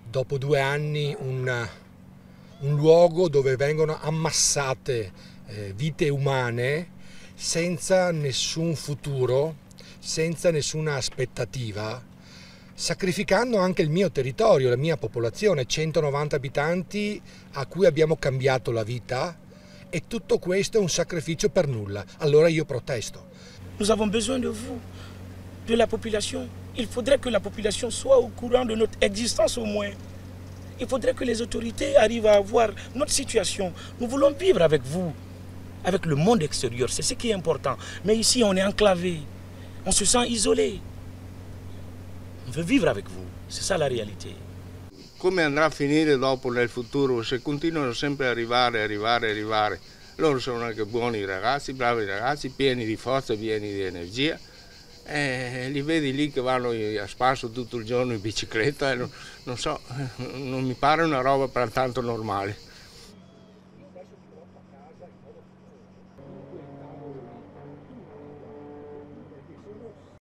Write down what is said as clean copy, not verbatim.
Dopo 2 anni un luogo dove vengono ammassate vite umane senza nessun futuro, senza nessuna aspettativa, sacrificando anche il mio territorio, la mia popolazione, 190 abitanti a cui abbiamo cambiato la vita, e tutto questo è un sacrificio per nulla. Allora io protesto. Nous avons besoin de vous, de la population. Il faudrait que la population soit au courant de notre existence au moins. Il faudrait que les autorités arrivent à voir notre situation. Nous voulons vivre avec vous, avec le monde extérieur, c'est ce qui est important. Mais ici, on est enclavé, on se sent isolé. On veut vivre avec vous, c'est ça la réalité. Come andrà a finire dopo nel futuro se continuano sempre a arrivare? Loro sono anche buoni ragazzi, bravi ragazzi, pieni di forza, pieni di energia. Li vedi lì che vanno a spasso tutto il giorno in bicicletta, non so, non mi pare una roba per tanto normale.